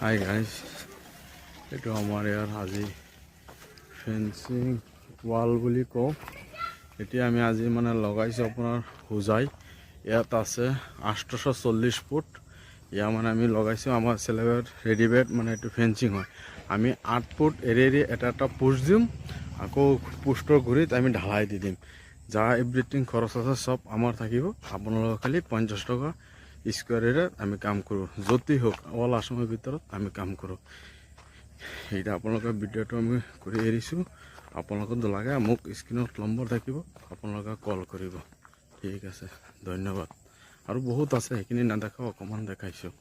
Hi guys, এইটো আমাৰ ইয়াৰ আজি ফেন্সিং ৱাল বুলি কওঁ। এতিয়া আমি আজি মানে লগাইছোঁ আপোনাৰ হোজাই। ইয়াত আছে 840 ফুট। ইয়াৰ মানে আমি লগাইছোঁ আমাৰ চেলেবেট ৰেডিমেড মানে এইটো ফেন্সিং হয়। আমি 8 ফুট এৰি এৰি এটা এটা পোষ্ট দিম, আকৌ পোষ্টৰ গুৰিত আমি ঢালাই দি দিম। যা এভৰিথিং খৰচ আছে চব আমাৰ থাকিব। আপোনালোকে খালি 50 টকা স্কুৱাৰ এৰিয়াত আমি কাম কৰোঁ, য'তেই হওক অল আসামৰ ভিতৰত আমি কাম কৰোঁ। এইটা আপোনালোকৰ ভিডিঅ'টো আমি কৰি এৰিছোঁ। আপোনালোকক লাগে মোক স্ক্ৰীনত নম্বৰ থাকিব, আপোনালোকে কল কৰিব। ঠিক আছে, ধন্যবাদ। আৰু বহুত আছে, সেইখিনি নেদেখাওঁ, অকণমান দেখাইছোঁ।